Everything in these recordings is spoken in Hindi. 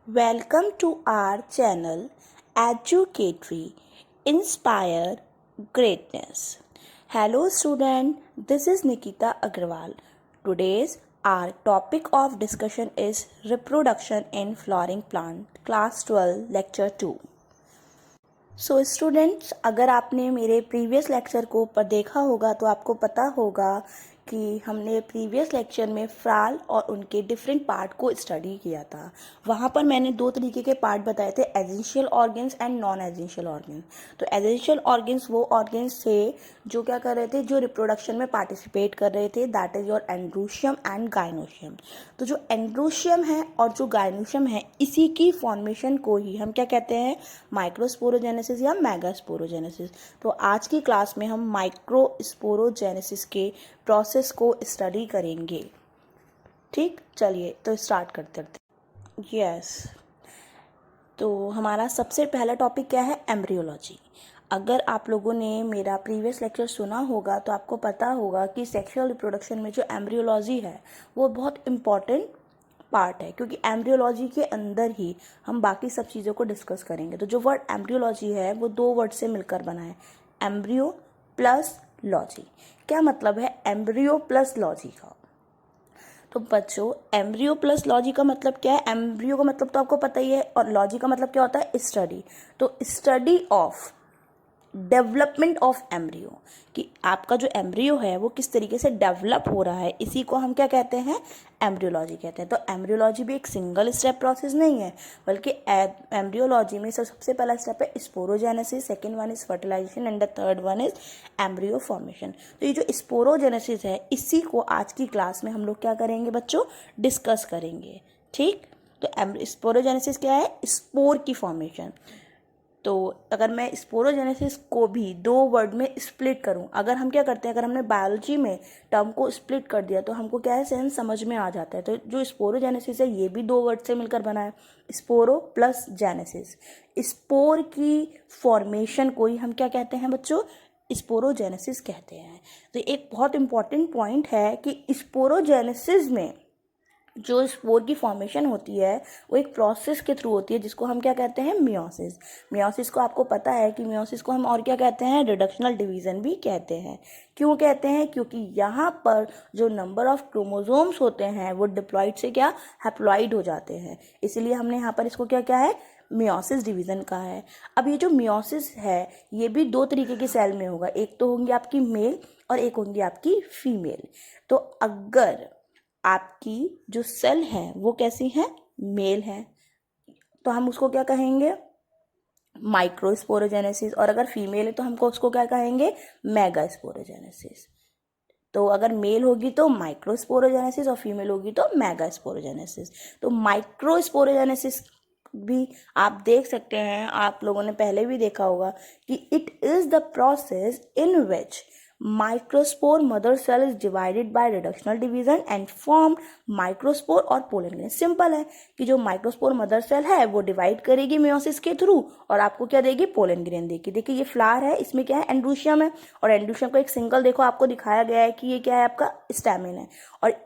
Welcome to our channel Educatory Inspire Greatness. Hello student, this is Nikita Agrawal. Today's our topic of discussion is reproduction in flowering plant, class 12 lecture 2. So students, अगर आपने मेरे प्रीवियस लेक्चर को देखा होगा तो आपको पता होगा कि हमने प्रीवियस लेक्चर में फ्राल और उनके डिफरेंट पार्ट को स्टडी किया था। वहाँ पर मैंने दो तरीके के पार्ट बताए थे, essential organs and non essential organs. तो एसेंशियल ऑर्गन्स वो ऑर्गन्स थे जो क्या कर रहे थे, जो रिप्रोडक्शन में पार्टिसिपेट कर रहे थे, that is your androecium and gynoecium. तो जो एंड्रोशियम है और जो गायनोशियम है, इसी की फॉर्मेशन को ही हम क्या कहते हैं, माइक्रोस्पोरोजेनेसिस या मेगास्पोरोजेनेसिस। तो आज की क्लास में हम माइक्रोस्पोरोजेनेसिस के प्रोसेस को स्टडी करेंगे। ठीक, चलिए तो स्टार्ट करते हैं। यस, तो हमारा सबसे पहला टॉपिक क्या है, एम्ब्रियोलॉजी। अगर आप लोगों ने मेरा प्रीवियस लेक्चर सुना होगा तो आपको पता होगा कि सेक्सुअल रिप्रोडक्शन में जो एम्ब्रियोलॉजी है वो बहुत इम्पॉर्टेंट पार्ट है, क्योंकि एम्ब्रियोलॉजी के अंदर ही हम बाकी सब चीज़ों को डिस्कस करेंगे। तो जो वर्ड एम्ब्रियोलॉजी है वो दो वर्ड से मिलकर बना है, एम्ब्रियो प्लस लॉजी। क्या मतलब है एम्ब्रियो प्लस लॉजी का? तो बच्चों, एम्ब्रियो प्लस लॉजी का मतलब क्या है? एम्ब्रियो का मतलब तो आपको पता ही है, और लॉजी का मतलब क्या होता है, स्टडी। तो study of development of embryo, कि आपका जो एम्ब्रियो है वो किस तरीके से डेवलप हो रहा है, इसी को हम क्या कहते हैं, एम्ब्रियोलॉजी कहते हैं। तो एम्ब्रियोलॉजी भी एक सिंगल स्टेप प्रोसेस नहीं है, बल्कि एम्ब्रियोलॉजी में सबसे पहला स्टेप है sporogenesis, second one is fertilisation and the third one is embryo formation. तो ये जो स्पोरोजेनेसिस है, इसी को आज की क्लास में हम लोग क्या करेंगे बच्चों, डिस्कस करेंगे। ठीक, तो स्पोरोजेनेसिस क्या है, स्पोर की फॉर्मेशन। तो अगर मैं स्पोरोजेनेसिस को भी दो वर्ड में स्प्लिट करूं, अगर हम क्या करते हैं, अगर हमने बायोलॉजी में टर्म को स्प्लिट कर दिया तो हमको क्या है, सेंस समझ में आ जाता है। तो जो स्पोरोजेनेसिस है ये भी दो वर्ड से मिलकर बना है, स्पोरो प्लस जेनेसिस। स्पोर की फॉर्मेशन को ही हम क्या कहते हैं बच्चों, स्पोरोजेनेसिस कहते हैं। तो एक बहुत इंपॉर्टेंट पॉइंट है कि स्पोरोजेनेसिस में जो स्पोर की फॉर्मेशन होती है वो एक प्रोसेस के थ्रू होती है, जिसको हम क्या कहते हैं, मियोसिस। मियोसिस को आपको पता है कि मियोसिस को हम और क्या कहते हैं, रिडक्शनल डिवीजन भी कहते हैं। क्यों कहते हैं? क्योंकि यहाँ पर जो नंबर ऑफ क्रोमोसोम्स होते हैं वो डिप्लॉइड से क्या, हैप्लॉइड हो जाते हैं, इसलिए हमने यहाँ पर इसको क्या क्या है, मियोसिस डिवीजन का है। अब ये जो मियोसिस है ये भी दो तरीके के सेल में होगा, एक तो होंगी आपकी मेल और एक होंगी आपकी फीमेल। तो अगर आपकी जो सेल है वो कैसी है, मेल है, तो हम उसको क्या कहेंगे, माइक्रोस्पोरोजेनेसिस। और अगर फीमेल है तो हमको उसको क्या कहेंगे, मेगास्पोरोजेनेसिस। तो अगर मेल होगी तो माइक्रोस्पोरोजेनेसिस और फीमेल होगी तो मेगास्पोरोजेनेसिस। तो माइक्रोस्पोरोजेनेसिस भी आप देख सकते हैं, आप लोगों ने पहले भी देखा होगा कि it is the process in which microspore mother cell is divided by reductional division and form microspore और पोलन ग्रेन। सिंपल है कि जो माइक्रोस्पोर मदर सेल है वो डिवाइड करेगी मेयोसिस के थ्रू और आपको क्या देगी, पोलन ग्रेन देगी। देखिए ये फ्लावर है, इसमें क्या है, एंड्रोशियम है, और एंड्रोशियम का एक सिंगल देखो आपको दिखाया गया है कि ये क्या है, आपका स्टैमेन है, और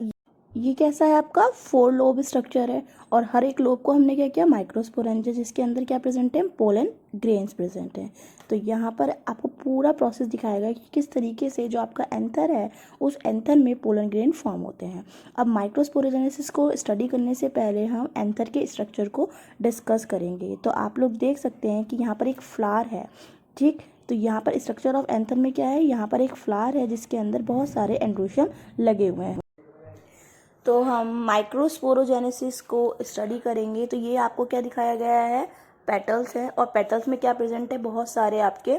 ये कैसा है, आपका 4 लोब स्ट्रक्चर है, और हर एक लोब को हमने क्या किया, माइक्रोस्पोरेंजिया, जिसके अंदर क्या प्रेजेंट है, पोलन ग्रेन्स प्रेजेंट हैं। तो यहाँ पर आपको पूरा प्रोसेस दिखाएगा कि किस तरीके से जो आपका एंथर है उस एंथर में पोलन ग्रेन फॉर्म होते हैं। अब माइक्रोस्पोरोजेनेसिस को स्टडी करने से पहले हम एंथर के स्ट्रक्चर को डिस्कस करेंगे। तो आप लोग देख सकते हैं कि यहाँ पर एक फ्लावर है, ठीक। तो यहाँ पर स्ट्रक्चर ऑफ एंथर में क्या है, यहाँ पर एक फ्लावर है जिसके अंदर बहुत सारे एंड्रोशियम लगे हुए हैं। तो हम माइक्रोस्पोरोजेनेसिस को स्टडी करेंगे। तो ये आपको क्या दिखाया गया है, पेटल्स है, और पेटल्स में क्या प्रेजेंट है, बहुत सारे आपके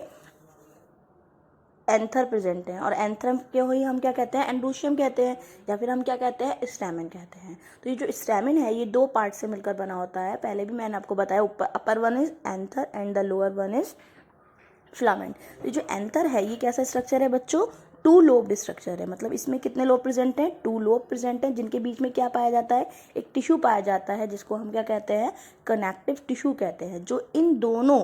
एंथर प्रेजेंट हैं, और एंथर के ही हम क्या कहते हैं, एंड्रोशियम कहते हैं, या फिर हम क्या कहते हैं, स्टैमेन कहते हैं। तो ये जो स्टैमेन है ये दो पार्ट से मिलकर बना होता है, पहले भी मैंने आपको बताया, ऊपर upper one is anther and the lower one is filament. तो जो एंथर है ये कैसा स्ट्रक्चर है बच्चों, 2 लोब्ड स्ट्रक्चर है। मतलब इसमें कितने लोब प्रेजेंट हैं, 2 लोब प्रेजेंट हैं, जिनके बीच में क्या पाया जाता है, एक टिश्यू पाया जाता है, जिसको हम क्या कहते हैं, कनेक्टिव टिश्यू कहते हैं, जो इन दोनों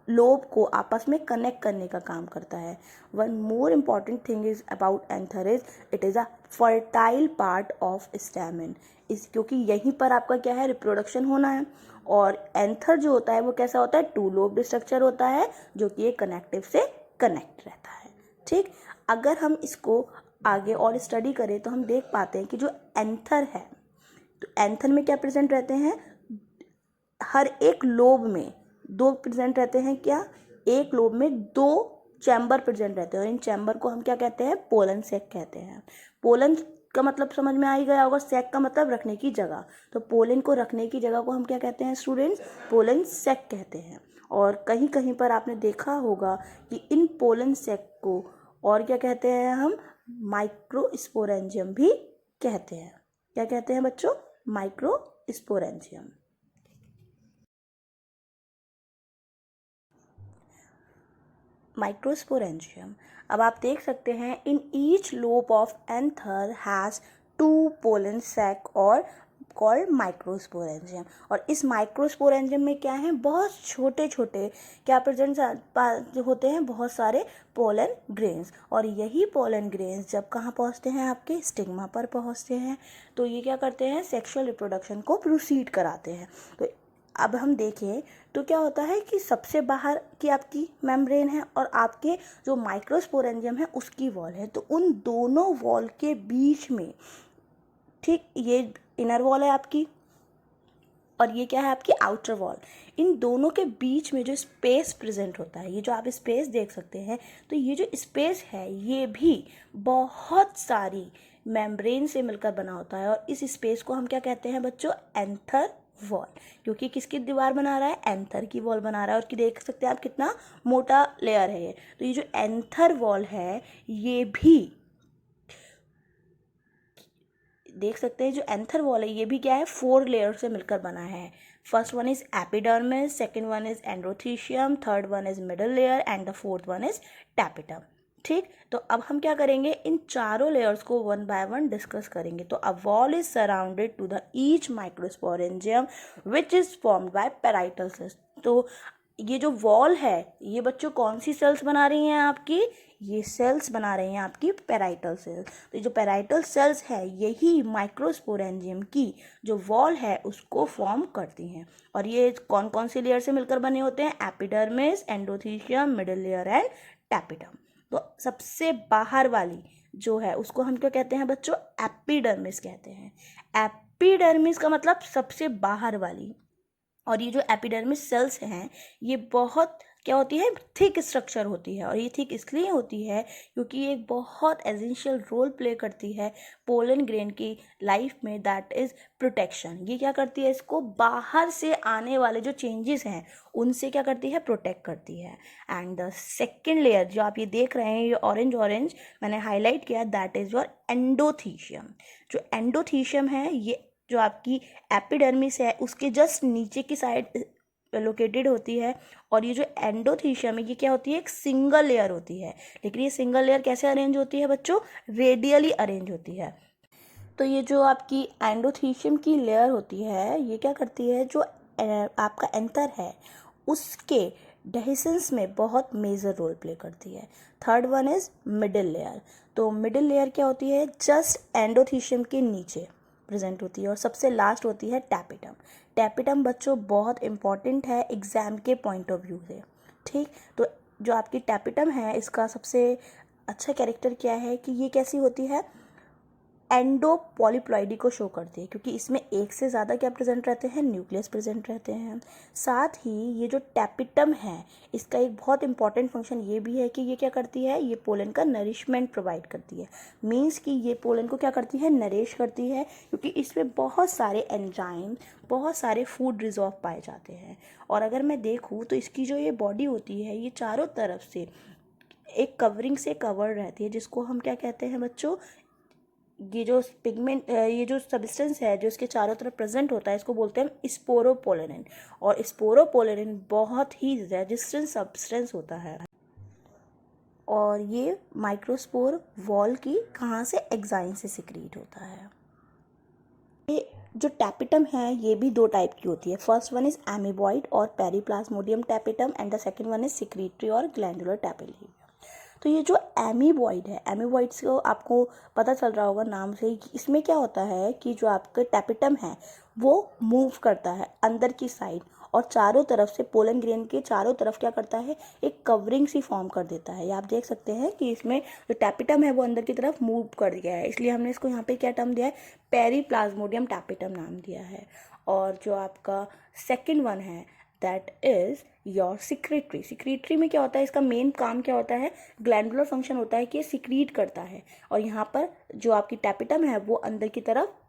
लोब को आपस में कनेक्ट करने का काम करता है। One more important thing is about anther is it is a fertile part of stamen. इस क्योंकि यहीं पर आपका क्या है, रिप्रोडक्शन होना है। और एंथर जो होता है वो कैसा होता है, टू लोब्ड स्ट्रक्चर होता है जो कि एक कनेक्टिव से कनेक्ट रहता है। ठीक, अगर हम इसको आगे और स्टडी करें तो हम देख पाते हैं कि जो एंथर है, तो एंथर में क्या प्रेजेंट रहते हैं, हर एक लोब में दो प्रेजेंट रहते हैं। क्या, एक लोब में दो चैम्बर प्रेजेंट रहते हैं और इन चैम्बर को हम क्या कहते हैं, पोलन सेक कहते हैं। पोलन का मतलब समझ में आ ही गया होगा, सेक का मतलब रखने की जगह। तो पोलन को रखने की जगह को हम क्या कहते हैं स्टूडेंट्स, पोलन सेक कहते हैं। और कहीं कहीं पर आपने देखा होगा कि इन पोलन सेक को और क्या कहते हैं, हम माइक्रोस्पोरेंजियम भी कहते हैं। क्या कहते हैं बच्चों, माइक्रोस्पोरेंजियम। माइक्रोस्पोरेंजियम। अब आप देख सकते हैं in each lobe of anther has two pollen sac और कॉल्ड माइक्रोस्पोरेंजियम। और इस माइक्रोस्पोरेंजियम में क्या है, बहुत छोटे छोटे क्या प्रेजेंट होते हैं, बहुत सारे पोलन ग्रेन्स। और यही पोलन ग्रेन्स जब कहाँ पहुँचते हैं, आपके स्टिग्मा पर पहुँचते हैं, तो ये क्या करते हैं, सेक्सुअल रिप्रोडक्शन को प्रोसीड कराते हैं। तो अब हम देखें तो क्या होता है कि सबसे बाहर की आपकी मेम्ब्रेन है और आपके जो माइक्रोस्पोरेंजियम है उसकी वॉल है। तो उन दोनों वॉल के बीच में, ठीक, ये इनर वॉल है आपकी और ये क्या है आपकी आउटर वॉल। इन दोनों के बीच में जो स्पेस प्रेजेंट होता है, ये जो आप स्पेस देख सकते हैं, तो ये जो स्पेस है ये भी बहुत सारी मेम्ब्रेन से मिलकर बना होता है। और इस स्पेस को हम क्या कहते हैं बच्चों, एंथर वॉल। क्योंकि किसकी दीवार बना रहा है, एंथर की वॉल बना रहा है। और कि देख सकते हैं आप कितना मोटा लेयर है ये। तो ये जो एंथर वॉल है ये भी देख सकते हैं, जो एंथर वॉल है ये भी क्या है, 4 लेयर से मिलकर बना है। First one is epidermis, second one is endothecium, third one is middle layer and the fourth one is tapetum. ठीक, तो अब हम क्या करेंगे, इन चारों लेयर्स को वन बाय वन डिस्कस करेंगे। तो a wall is surrounded to the each microsporangium which is formed by parietal cells. तो ये जो वॉल है ये बच्चों कौन सी सेल्स बना रही हैं आपकी, ये सेल्स बना रही हैं आपकी पेराइटल सेल्स। तो ये जो पेराइटल सेल्स है यही माइक्रोस्पोरेंजियम की जो वॉल है उसको फॉर्म करती हैं। और ये कौन कौन सी लेयर से मिलकर बने होते हैं, epidermis, endothecium, middle layer and tapetum. तो सबसे बाहर वाली जो है उसको हम क्या कहते हैं बच्चों, एपिडर्मिस कहते हैं। एपिडर्मिस का मतलब सबसे बाहर वाली। और ये जो एपिडर्मिस सेल्स हैं ये बहुत क्या होती है, थिक स्ट्रक्चर होती है। और ये थिक इसलिए होती है क्योंकि ये एक बहुत एसेंशियल रोल प्ले करती है पोलन ग्रेन की लाइफ में, दैट इज़ प्रोटेक्शन। ये क्या करती है, इसको बाहर से आने वाले जो चेंजेस हैं उनसे क्या करती है, प्रोटेक्ट करती है। एंड द सेकेंड लेयर जो आप ये देख रहे हैं, ये ऑरेंज ऑरेंज मैंने हाईलाइट किया, दैट इज़ योर एंडोथीशियम। जो एंडोथीशियम है ये जो आपकी एपिडर्मिस है उसके जस्ट नीचे की साइड लोकेटेड होती है। और ये जो एंडोथीशियम है ये क्या होती है, एक सिंगल लेयर होती है। लेकिन ये सिंगल लेयर कैसे अरेंज होती है बच्चों, रेडियली अरेंज होती है। तो ये जो आपकी एंडोथीशियम की लेयर होती है ये क्या करती है, जो आपका एंथर है उसके डेहिसेंस में बहुत मेजर रोल प्ले करती है। Third one is middle layer. तो मिडिल लेयर क्या होती है, जस्ट एंडोथीशियम के नीचे प्रेजेंट होती है। और सबसे लास्ट होती है टैपिटम। टैपिटम बच्चों बहुत इंपॉर्टेंट है एग्जाम के पॉइंट ऑफ व्यू से। ठीक, तो जो आपकी टैपिटम है इसका सबसे अच्छा कैरेक्टर क्या है कि ये कैसी होती है, एंडो पॉलीप्लॉइडी को शो करती है। क्योंकि इसमें एक से ज़्यादा क्या प्रेजेंट रहते हैं, न्यूक्लियस प्रेजेंट रहते हैं। साथ ही ये जो टैपिटम है इसका एक बहुत इंपॉर्टेंट फंक्शन ये भी है कि ये क्या करती है, ये पोलन का नरिशमेंट प्रोवाइड करती है। मीन्स कि ये पोलन को क्या करती है, नरिश करती है। क्योंकि इसमें बहुत सारे एंजाइम, बहुत सारे फूड रिजॉर्व पाए जाते हैं। और अगर मैं देखूँ तो इसकी जो ये बॉडी होती है ये चारों तरफ से एक कवरिंग से कवर्ड रहती है, जिसको हम क्या कहते हैं बच्चों, ये जो पिगमेंट, ये जो सब्सटेंस है जो इसके चारों तरफ प्रेजेंट होता है इसको बोलते हैं स्पोरोपोलेनिन। और स्पोरोपोलेनिन बहुत ही रेजिस्टेंट सब्सटेंस होता है। और ये माइक्रोस्पोर वॉल की कहाँ से, एग्जाइन से सिक्रीट होता है। ये जो टैपिटम है ये भी दो टाइप की होती है. फर्स्ट वन इज एमीबॉइड और periplasmodium tapetum and the second one is secretory और ग्लैंडुलर टैपिलिया. तो ये जो एमीबॉइड है, एमीबॉइड से आपको पता चल रहा होगा नाम से, इसमें क्या होता है कि जो आपका टैपिटम है वो मूव करता है अंदर की साइड और चारों तरफ से पोलन ग्रेन के चारों तरफ क्या करता है, एक कवरिंग सी फॉर्म कर देता है. ये आप देख सकते हैं कि इसमें जो टैपिटम है वो अंदर की तरफ मूव कर गया है, इसलिए हमने इसको यहाँ पे क्या टर्म दिया है, पेरीप्लाज्मोडियम टैपिटम नाम दिया है. और जो आपका सेकेंड वन है that is your secretory. Secretory में क्या होता है, इसका मेन काम क्या होता है, ग्लैंडुलर फंक्शन होता है कि ये सिक्रीट करता है. और यहाँ पर जो आपकी टैपिटम है वो अंदर की तरफ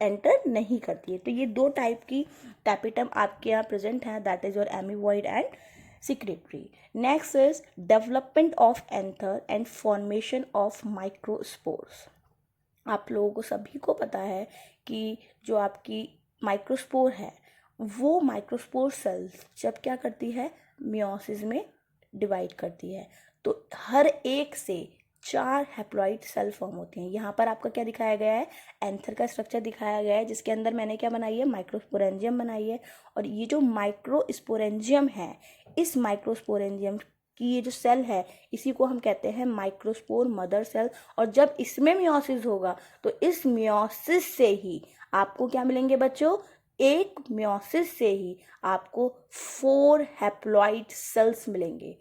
एंटर नहीं करती है. तो ये दो टाइप की टैपिटम आपके यहाँ प्रेजेंट है, that is your amoeboid and secretory. Next is development of anther and formation of microspores. आप लोगों को सभी को पता है कि जो आपकी माइक्रोस्पोर है वो माइक्रोस्पोर सेल्स जब क्या करती है, मियोसिस में डिवाइड करती है. तो हर एक से 4 हैप्लॉइड सेल फॉर्म होती हैं. यहाँ पर आपका क्या दिखाया गया है, एंथर का स्ट्रक्चर दिखाया गया है जिसके अंदर मैंने क्या बनाई है, माइक्रोस्पोरेंजियम बनाई है. और ये जो माइक्रोस्पोरेंजियम है, इस माइक्रोस्पोरेंजियम की ये जो सेल है इसी को हम कहते हैं माइक्रोस्पोर मदर सेल. और जब इसमें मियोसिस होगा तो इस मियोसिस से ही आपको क्या मिलेंगे बच्चों, एक मियोसिस से ही आपको 4 हैप्लॉइड सेल्स मिलेंगे.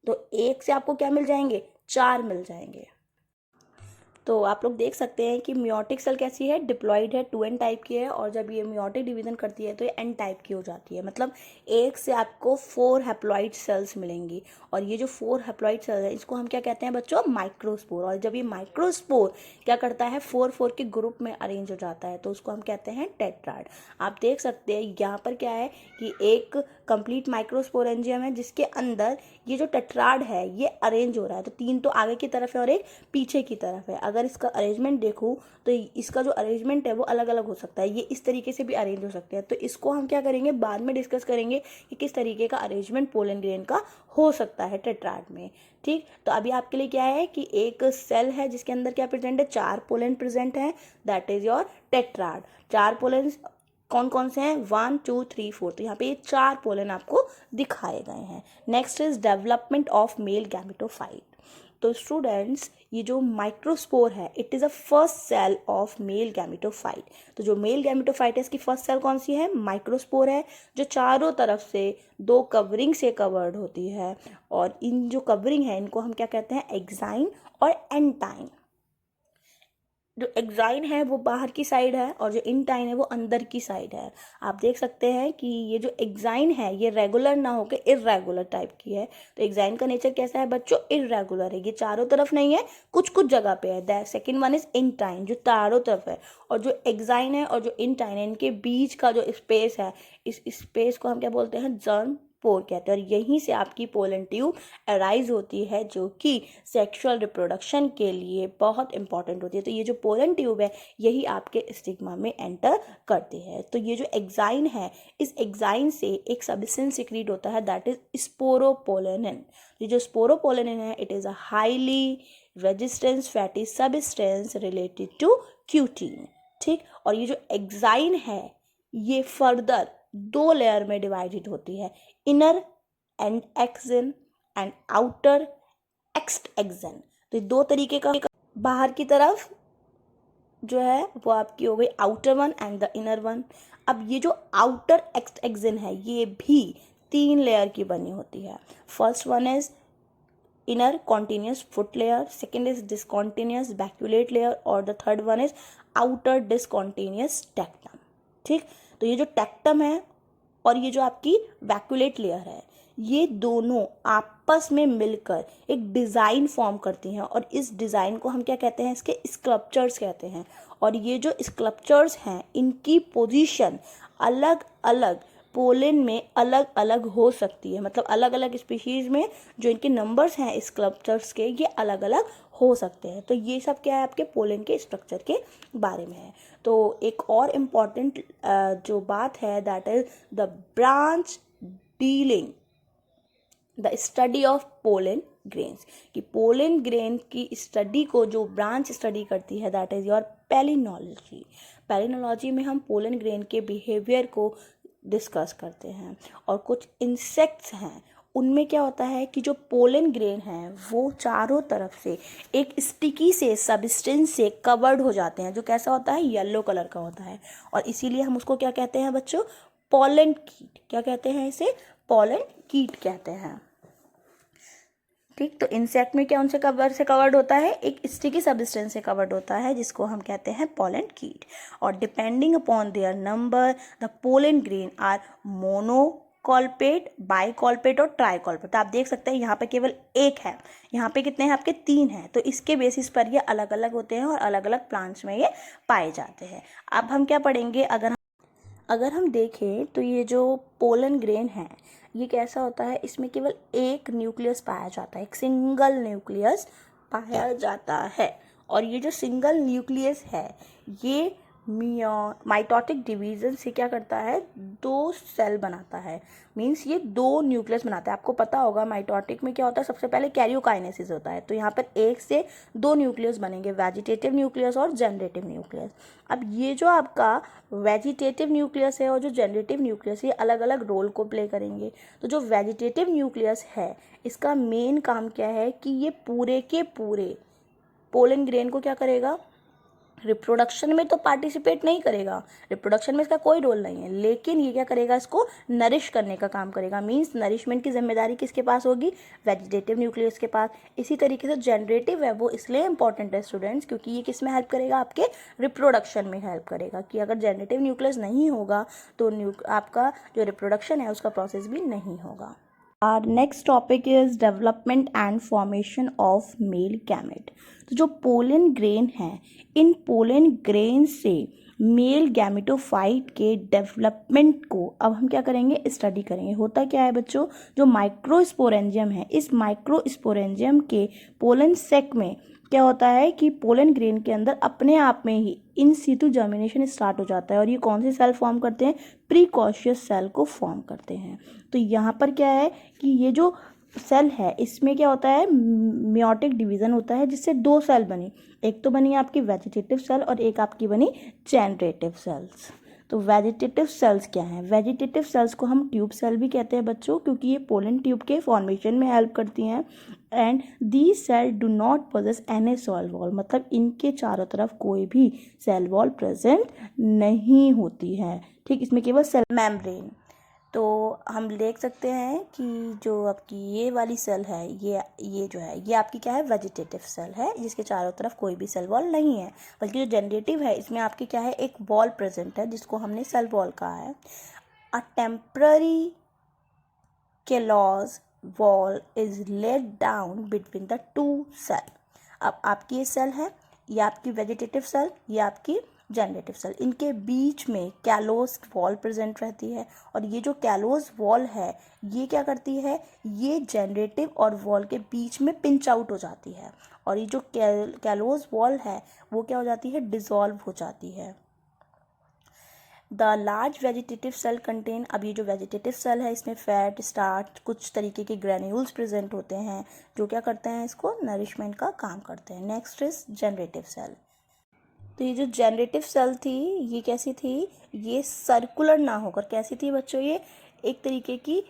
तो एक से आपको क्या मिल जाएंगे, 4 मिल जाएंगे. तो आप लोग देख सकते हैं कि मियोटिक सेल कैसी है, डिप्लॉइड है, 2n टाइप की है. और जब ये मियोटिक डिवीजन करती है तो ये n टाइप की हो जाती है. मतलब एक से आपको 4 हैप्लॉइड सेल्स मिलेंगी. और ये जो 4 हैप्लॉइड सेल है इसको हम क्या कहते हैं बच्चों, माइक्रोस्पोर. और जब ये माइक्रोस्पोर क्या करता है, 4 के ग्रुप में अरेंज हो जाता है तो उसको हम कहते हैं टेट्राड. आप देख सकते हैं यहाँ पर क्या है कि एक कंप्लीट माइक्रोस्पोरेंजियम है जिसके अंदर ये जो टेट्राड है ये अरेंज हो रहा है. तो 3 तो आगे की तरफ है और एक पीछे की तरफ है. अगर इसका अरेंजमेंट देखूँ तो इसका जो अरेंजमेंट है वो अलग अलग हो सकता है, ये इस तरीके से भी अरेंज हो सकते हैं. तो इसको हम क्या करेंगे, बाद में डिस्कस करेंगे कि किस तरीके का अरेंजमेंट पोलन ग्रेन का हो सकता है टेट्राड में. ठीक, तो अभी आपके लिए क्या है कि एक सेल है जिसके अंदर क्या प्रेजेंट है, 4 पोलन प्रेजेंट है, that is your tetrad. 4 pollen कौन कौन से हैं, 1 2 3 4. तो यहाँ पे ये 4 पोलन आपको दिखाए गए हैं. Next is development of male gametophyte. तो स्टूडेंट्स ये जो माइक्रोस्पोर है it is a first cell of male gametophyte. तो जो मेल गैमेटोफाइट है इसकी फर्स्ट सेल कौन सी है, माइक्रोस्पोर है, जो चारों तरफ से 2 कवरिंग से कवर्ड होती है. और इन जो कवरिंग है इनको हम क्या कहते हैं, एक्साइन और एंटाइन. जो एक्साइन है वो बाहर की साइड है और जो इंटाइन है वो अंदर की साइड है. आप देख सकते हैं कि ये जो एक्साइन है ये रेगुलर ना होकर इर्रेगुलर टाइप की है. तो एक्साइन का नेचर कैसा है बच्चों, इर्रेगुलर है. ये चारों तरफ नहीं है, कुछ कुछ जगह पे है. That second one is intine, जो चारों तरफ है. और जो एक्साइन है और जो इंटाइन है इनके बीच का जो स्पेस है, इस स्पेस को हम क्या बोलते हैं, जर्म पोर कहते हैं. और यहीं से आपकी पोलन ट्यूब अराइज होती है जो कि सेक्सुअल रिप्रोडक्शन के लिए बहुत इंपॉर्टेंट होती है. तो ये जो पोलन ट्यूब है यही आपके स्टिग्मा में एंटर करते हैं. तो ये जो एक्साइन है इस एक्साइन से एक सब्सटेंस सिक्रीट होता है दैट इज स्पोरोपोलेनिन. ये जो स्पोरोपोलेनिन है it is a highly resistance fatty substance related to cutin. ठीक, और ये जो एक्साइन है ये फर्दर 2 लेयर में डिवाइडेड होती है, इनर एंड एक्सिन एंड आउटर एक्स्ट एक्सिन. तो 2 तरीके का, बाहर की तरफ जो है वो आपकी हो गई outer one and the inner one. अब ये जो आउटर एक्स्ट एक्सिन है ये भी 3 लेयर की बनी होती है. First one is inner continuous foot layer, second is discontinuous baculate layer और the third one is outer discontinuous tectum. ठीक, तो ये जो टेक्टम है और ये जो आपकी वैक्यूलेट लेयर है ये दोनों आपस में मिलकर एक डिज़ाइन फॉर्म करती हैं. और इस डिज़ाइन को हम क्या कहते हैं, इसके स्कल्पचर्स कहते हैं. और ये जो स्कल्पचर्स हैं इनकी पोजीशन अलग अलग पोलन में अलग अलग हो सकती है. मतलब अलग अलग स्पीशीज़ में जो इनके नंबर्स हैं स्कल्पचर्स के ये अलग अलग हो सकते हैं. तो ये सब क्या है, आपके पोलन के स्ट्रक्चर के बारे में है. तो एक और इम्पॉर्टेंट जो बात है that is the branch dealing the study of pollen grains, कि पोलन ग्रेन की स्टडी को जो ब्रांच स्टडी करती है that is your palynology. Palynology में हम पोलन ग्रेन के बिहेवियर को डिस्कस करते हैं। और कुछ इंसेक्ट्स हैं, उनमें क्या होता है कि जो पोलन ग्रेन हैं वो चारों तरफ से एक स्टिकी से सब्सटेंस से कवर्ड हो जाते हैं, जो कैसा होता है, येलो कलर का होता है, और इसीलिए हम उसको क्या कहते हैं बच्चों, पोलन कीट। क्या कहते हैं इसे, पोलन कीट कहते हैं। ठीक, तो इंसेक्ट में क्या उनसे कवर्ड होता है, एक स्टिकी सब्सटेंस से कवर्ड होता है जिसको हम कहते हैं पोलन कीट। और depending upon their number the pollen grain are monocolpate, bicolpate और ट्राइकॉल्पेट। तो आप देख सकते हैं यहाँ पे केवल एक है, यहाँ पे कितने हैं आपके, 3 हैं। तो इसके बेसिस पर ये अलग अलग होते हैं और अलग अलग प्लांट्स में ये पाए जाते हैं। अब हम क्या पढ़ेंगे, अगर हम देखें तो ये जो पोलन ग्रेन है ये कैसा होता है, इसमें केवल एक न्यूक्लियस पाया जाता है, एक सिंगल न्यूक्लियस पाया जाता है। और ये जो सिंगल न्यूक्लियस है ये माइटोटिक डिवीजन से क्या करता है, 2 सेल बनाता है। मीन्स ये 2 न्यूक्लियस बनाता है। आपको पता होगा माइटोटिक में क्या होता है, सबसे पहले कैरियोकाइनेसिस होता है। तो यहाँ पर 1 से 2 न्यूक्लियस बनेंगे, वेजिटेटिव न्यूक्लियस और जनरेटिव न्यूक्लियस। अब ये जो आपका वेजिटेटिव न्यूक्लियस है और जो जनरेटिव न्यूक्लियस, ये अलग अलग रोल को प्ले करेंगे। तो जो वेजिटेटिव न्यूक्लियस है इसका मेन काम क्या है कि ये पूरे के पूरे पोलन ग्रेन को क्या करेगा, रिप्रोडक्शन में तो पार्टिसिपेट नहीं करेगा, रिप्रोडक्शन में इसका कोई रोल नहीं है, लेकिन ये क्या करेगा, इसको नरिश करने का काम करेगा। मीन्स नरिशमेंट की जिम्मेदारी किसके पास होगी, वेजिटेटिव न्यूक्लियस के पास। इसी तरीके से जनरेटिव है वो इसलिए इंपॉर्टेंट है स्टूडेंट्स क्योंकि ये किस में हेल्प करेगा, आपके रिप्रोडक्शन में हेल्प करेगा। कि अगर जनरेटिव न्यूक्लियस नहीं होगा तो आपका जो रिप्रोडक्शन है उसका प्रोसेस भी नहीं होगा। Our next topic is development and formation of male gamete। तो जो पोलन ग्रेन है, इन पोलन ग्रेन से मेल गैमेटोफाइट के डेवलपमेंट को अब हम क्या करेंगे, स्टडी करेंगे। होता क्या है बच्चों, जो माइक्रोस्पोरेंजियम है, इस माइक्रोस्पोरेंजियम के पोलन सेक में क्या होता है कि पोलन ग्रेन के अंदर अपने आप में ही इन सीटू जर्मिनेशन स्टार्ट हो जाता है। और ये कौन से सेल फॉर्म करते हैं, प्रीकॉशियस सेल को फॉर्म करते हैं। तो यहाँ पर क्या है कि ये जो सेल है इसमें क्या होता है, मियोटिक डिवीजन होता है जिससे 2 सेल बनी, एक तो बनी आपकी वेजिटेटिव सेल और एक आपकी बनी जनरेटिव सेल्स। तो वेजिटेटिव सेल्स क्या हैं, वेजिटेटिव सेल्स को हम ट्यूब सेल भी कहते हैं बच्चों, क्योंकि ये पोलन ट्यूब के फॉर्मेशन में हेल्प करती हैं। And the cell do not possess any cell wall, मतलब इनके चारों तरफ कोई भी सेल वॉल प्रेजेंट नहीं होती है। ठीक, इसमें केवल सेल मेम्ब्रेन। तो हम देख सकते हैं कि जो आपकी ये वाली सेल है, ये जो है ये आपकी क्या है, वेजिटेटिव सेल है जिसके चारों तरफ कोई भी सेल वॉल नहीं है। बल्कि जो जनरेटिव है इसमें आपकी क्या है, एक वॉल प्रेजेंट है जिसको हमने सेल वॉल कहा है। A temporary callose wall is laid down between the 2 cell. अब आपकी ये सेल है, ये आपकी वेजिटेटिव सेल, ये आपकी जनरेटिव सेल, इनके बीच में कैलोस वॉल प्रेजेंट रहती है। और ये जो कैलोस वॉल है ये क्या करती है, ये जनरेटिव और वॉल के बीच में पिंच आउट हो जाती है। और ये जो कैलोस वॉल है वो क्या हो जाती है, डिसॉल्व हो जाती है। The large vegetative cell contain, अब ये जो वेजिटेटिव सेल है इसमें फैट, स्टार्च, कुछ तरीके के ग्रैन्यूल्स प्रेजेंट होते हैं जो क्या करते हैं, इसको नरिशमेंट का काम करते हैं। Next is generative cell. तो ये जो जनरेटिव सेल थी ये कैसी थी, ये सर्कुलर ना होकर कैसी थी बच्चों, ये एक तरीके की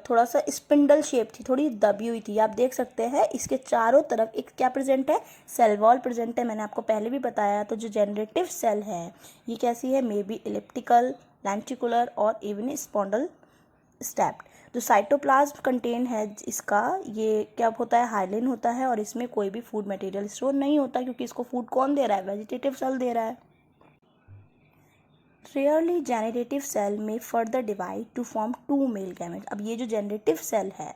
थोड़ा सा स्पिंडल शेप थी, थोड़ी दबी हुई थी। आप देख सकते हैं इसके चारों तरफ एक क्या प्रेजेंट है, सेल वॉल प्रेजेंट है। मैंने आपको पहले भी बताया। तो जो जनरेटिव सेल है ये कैसी है, मे बी इलिप्टिकल, लेंटिकुलर और इवन स्पॉन्डल स्टेप्ड। जो साइटोप्लाज्म कंटेन है इसका, ये क्या होता है, हाइलिन होता है। और इसमें कोई भी फूड मटेरियल स्टोर नहीं होता क्योंकि इसको फूड कौन दे रहा है, वेजिटेटिव सेल दे रहा है। रेयरली जनरेटिव सेल में further divide to form 2 male gamete. अब ये जो जनरेटिव सेल है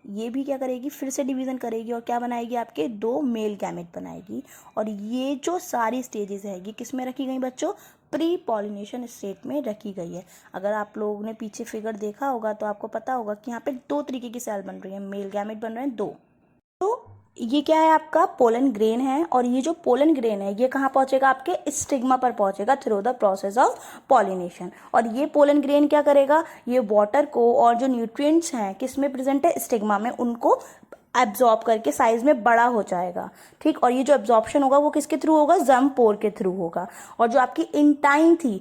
ये भी क्या करेगी, फिर से डिवीज़न करेगी और क्या बनाएगी, आपके 2 मेल गैमेट बनाएगी। और ये जो सारी स्टेजेस है ये किस में रखी गई बच्चों, प्री पॉलिनेशन स्टेट में रखी गई है। अगर आप लोगों ने पीछे फिगर देखा होगा तो आपको पता होगा कि यहाँ पे 2 तरीके की सेल बन रही है, मेल गैमेट बन रहे हैं 2। तो ये क्या है, आपका पोलन ग्रेन है, और ये जो पोलन ग्रेन है ये कहाँ पहुंचेगा, आपके स्टिग्मा पर पहुंचेगा through the process of pollination. और ये पोलन ग्रेन क्या करेगा, ये वाटर को और जो न्यूट्रिएंट्स हैं किस में प्रेजेंट है, स्टिग्मा में, उनको एब्जॉर्ब करके साइज में बड़ा हो जाएगा। ठीक, और ये जो एब्जॉर्प्शन होगा वो किसके थ्रू होगा, जम पोर के थ्रू होगा। और जो आपकी इंटाइन थी,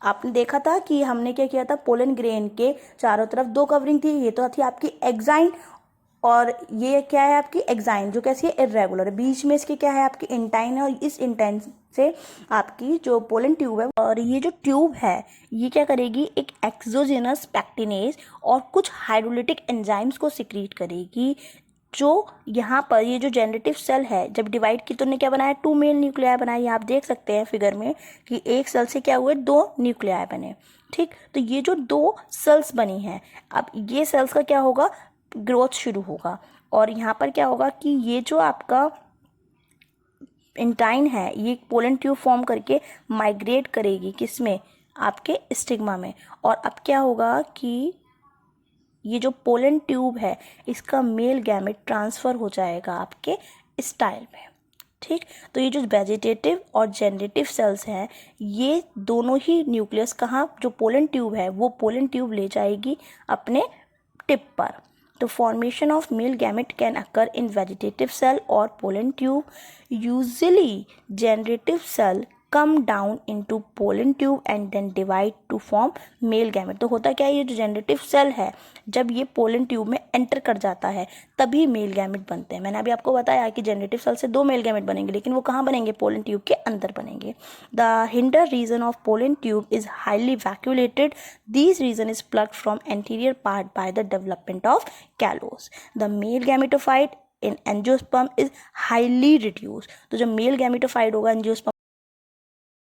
आपने देखा था कि हमने क्या किया था, पोलन ग्रेन के चारों तरफ दो कवरिंग थी, ये तो थी आपकी एक्साइन, और ये क्या है आपकी एक्साइन, जो कैसी है, इर्रेगुलर। बीच में इसके क्या है, आपकी इंटाइन है, और इस इंटाइन से आपकी जो पोलन ट्यूब है, और ये जो ट्यूब है ये क्या करेगी, एक एक्सोजेनस पैक्टिनेज और कुछ हाइड्रोलिटिक एंजाइम्स को सिक्रीट करेगी, जो यहाँ पर ये जो जनरेटिव सेल है जब डिवाइड की तो ने क्या बनाया, 2 मेल न्यूक्लियाई बनाए। आप देख सकते हैं फिगर में कि एक सेल से क्या हुए, 2 न्यूक्लियाई बने। ठीक, तो ये जो 2 सेल्स बनी हैं, अब ये सेल्स का क्या होगा, ग्रोथ शुरू होगा। और यहाँ पर क्या होगा कि ये जो आपका इंटाइन है ये पोलन ट्यूब फॉर्म करके माइग्रेट करेगी किसमें, आपके स्टिग्मा में। और अब क्या होगा कि ये जो पोलन ट्यूब है इसका मेल गैमेट ट्रांसफ़र हो जाएगा आपके स्टाइल में। ठीक, तो ये जो वेजिटेटिव और जनरेटिव सेल्स हैं ये दोनों ही न्यूक्लियस कहाँ, जो पोलन ट्यूब है वो पोलन ट्यूब ले जाएगी अपने टिप पर। तो formation of male gamete can occur in vegetative cell और pollen tube. Usually generative cell come down into pollen tube and then divide to form male gamete. तो होता क्या है, ये जो जनरेटिव सेल है जब ये पोलन ट्यूब में एंटर कर जाता है तभी मेल गैमेट बनते हैं। मैंने अभी आपको बताया कि जनरेटिव सेल से 2 मेल गैमेट बनेंगे, लेकिन वो कहाँ बनेंगे, पोलन ट्यूब के अंदर बनेंगे। The hinder region of pollen tube is highly vacuolated. This region is plugged from anterior part by the development of callose. The male gametophyte in angiosperm is highly reduce. तो जो मेल गैमेटोफाइट होगा angiosperm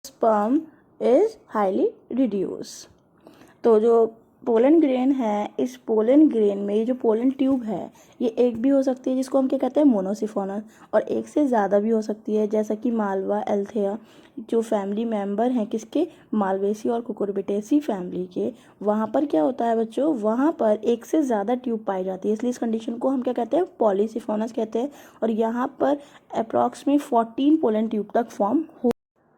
sperm is highly reduce. तो जो पोलन ग्रेन है, इस पोलन ग्रेन में ये जो पोलन ट्यूब है ये एक भी हो सकती है जिसको हम क्या कहते हैं, मोनोसिफोनस, और एक से ज़्यादा भी हो सकती है, जैसा कि मालवा एल्थेया जो फैमिली मेंबर हैं किसके, मालवेसी और कुकुरबिटेसी फैमिली के, वहाँ पर क्या होता है बच्चों, वहाँ पर एक से ज़्यादा ट्यूब पाई जाती है, इसलिए इस कंडीशन को हम क्या कहते हैं, पॉलीसिफोनस कहते हैं। और यहाँ पर अप्रॉक्सीमेट 14 पोलन ट्यूब तक फॉर्म हो।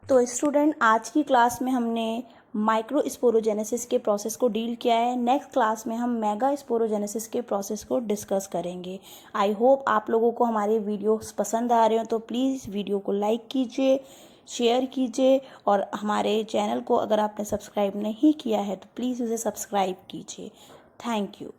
तो स्टूडेंट, आज की क्लास में हमने माइक्रो स्पोरोजेनेसिस के प्रोसेस को डील किया है। नेक्स्ट क्लास में हम मेगा स्पोरोजेनेसिस के प्रोसेस को डिस्कस करेंगे। आई होप आप लोगों को हमारे वीडियोस पसंद आ रहे हो, तो प्लीज़ वीडियो को लाइक कीजिए, शेयर कीजिए, और हमारे चैनल को अगर आपने सब्सक्राइब नहीं किया है तो प्लीज़ उसे सब्सक्राइब कीजिए। Thank you.